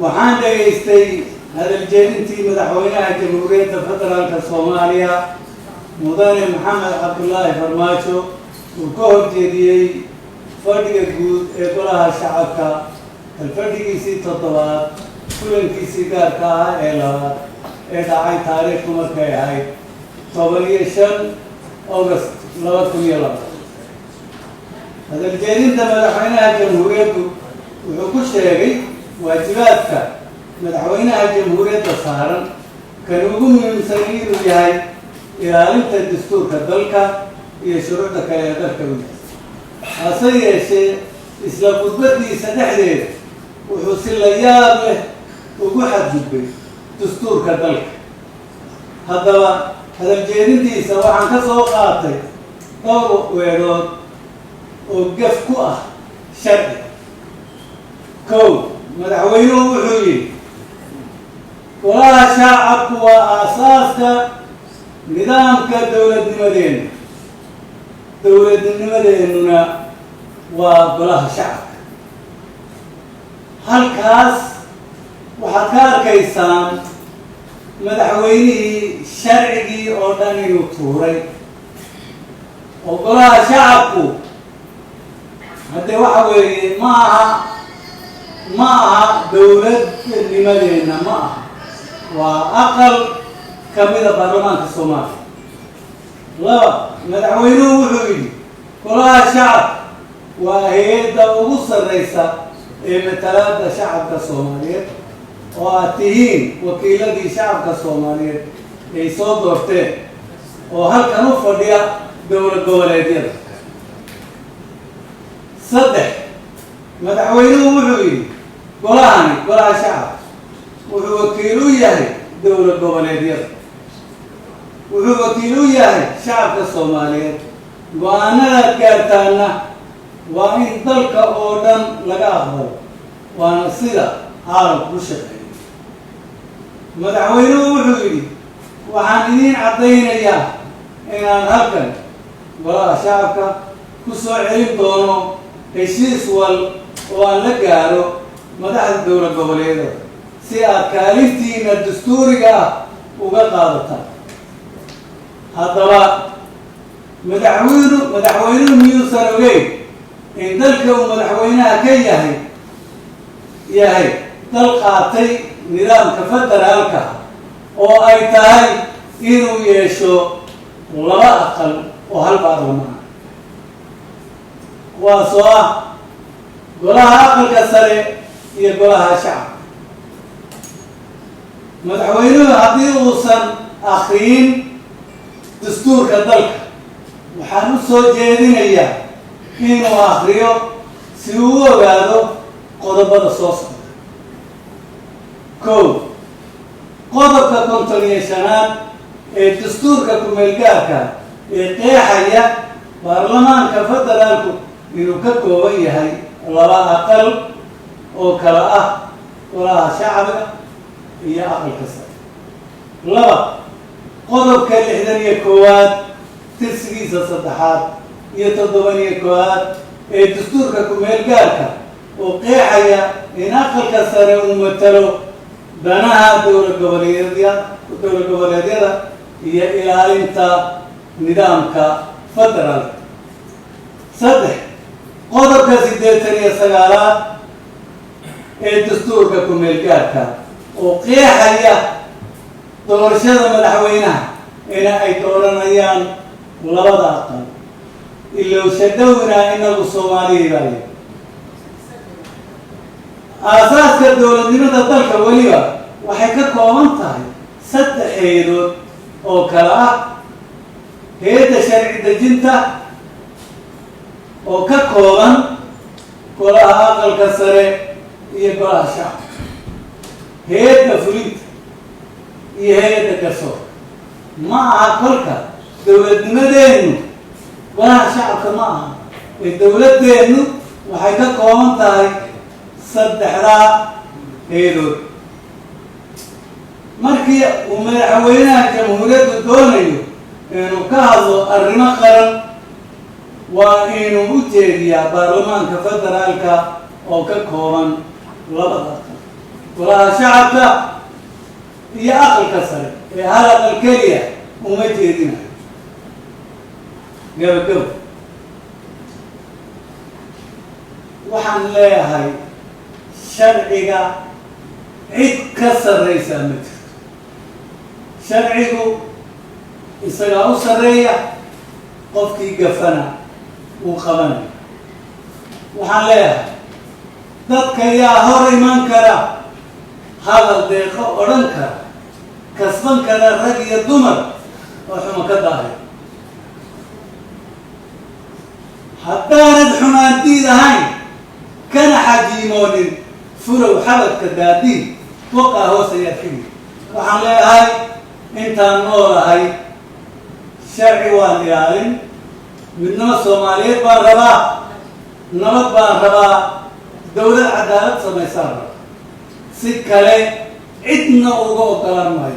waxaan dhageystay hadaljeedintii madaxweynaha jamhuuriyadda federaalka Soomaaliya mudane Maxamed Cabdullaahi Farmaajo uu ka horjeediyey fadhiga guud ee golaha shacabka fadhigiisii toddobaad kulankiisii gaarka ah ee labaad ee dhacay taariikhdu markay ahayd 15 August 2002 hadaljeedinta madaxweynaha jamhuuriyaddu wuxuu ku sheegay waajibaadka madaxweynaha jamhuuriyadda saaran kan ugu muhiimsan inuu yahay ilaalinta dastuurka dalka iyo shuruucda kale ee dalka u yahay hase yeeshee isla khudbadiisa dhexdeeda wuxuu si la yaab leh ugu xadgudbay dastuurka dalka haddaba hadaljeedintiisa waxaan ka soo qaatay dhowr weerood oo gaf ku ah sharci kow madaxweynuhu wuxuu yidhi golaha shacabku waa aasaaska nidaamka dowladnimadeennuna waa golaha shacabka halkaas waxaad ka arkaysaan madaxweynihii sharcigii oo dhan inuu tuuray oo golaha shacabku haddee waxa weeye ma aha dowladnimadeenna ma aha waa aqal ka mida baarlamaanka Soomaaliya laba madaxweynuhu wuxuu yidhi golaha shacab waa hay'adda ugu sarreysa ee matalaadda shacabka Soomaaliyeed oo aad tihiin wakiiladii shacabka Soomaaliyeed ay soo doorteen oo halkan u fadhiya dowlad goboleedyada saddex madaxweynuhu wuxuu yidhi golaha shacab wuxuu wakiil u yahay dowlad goboleedyada wuxuu wakiil u yahay shacabka Soomaaliyeed go'aanadaad gaartaana waa in dalka oo dhan laga aqbalo waana sida caalamku u shaqeeyo madaxweynuhu wuxuu yidhi waxaan idiin caddaynayaa inaan halkan golaha shacabka ku soo celin doono heshiis wal oo aan la gaaro madaxda dowlad goboleedyada si aad kaalintiina dastuuriga ah uga qaadataan haddaba madaxweynuhu miyuusan ogeyn in dalka uu madaxweynaha ka yahay dal qaatay nidaamka federaalka oo ay tahay inuu yeesho laba aqal oo hal baarlamaan kuwaasoo ah golaha aqalka sare iyo golaha shacabka madaxweynuhu haddii uusan akhriyin dastuurka dalka waxaan u soo jeedinayaa inuu akhriyo si uu u ogaado qodobada soo socda kow qodobka 55 ee dastuurka ku-meelgaarka ee qeexaya baarlamaanka federaalku inuu ka kooban yahay laba aqal oo kala ah golaha shacabka iyo aqalka sare laba qodobka 61 tirsigiisa saddexaad iyo 71 ee dastuurka ku-meelgaarka oo qeexaya in aqalka sare uu matalo danaha dowlad goboleedyada iyo ilaalinta nidaamka federaalka saddex qodobka 89 ee dastuurka ku-meelgaarka oo qeexaya doorashada madaxweynaha in ay dooranayaan labada aqal ilowshadowna inagu Soomaaliya baa aasaaska dowladnimada dalka weliba waxay ka kooban tahay 3 hay'adood oo kala ah hay'adda sharci dejinta oo ka kooban golaha aqalka sare iyo golaha shacabka hay'adda fulinta iyo hay'adda garsoorka ma aha kolka dowladnimadeennu golaha shacabka ma aha ee dowladeennu waxay ka kooban tahay 3 hay'adood markii uu madaxweynaha jamhuuriyaddu doonayo inuu ka hadlo arrimo qaran waa inuu u jeediyaa baarlamaanka federaalka oo ka kooban labada aqal ولا شعبك هي أقل كسر هذا الكلية ومجهدنا قبل وحن لا هاي شرعي عيد كسر رئيس أمتر شرعي إسرائيل سرية قفكي قفنا وخبنا وحن لا dadka yaa hor iman kara hadal deeqo odhan kara kasban kara rag iyo dumar oo xumo ka daahay haddaanad xumaantiid ahayn kana xajiimoonin fulow xabadka daadiin waqaa hoos ayaad xigi waxaan leeyahay intaan noolahay sharci waan ilaalin midnimo soomaaliyeed baan rabaa nabad baan rabaa دولة عدالة سميسارة سكالي عدنا وقوة كلام ماي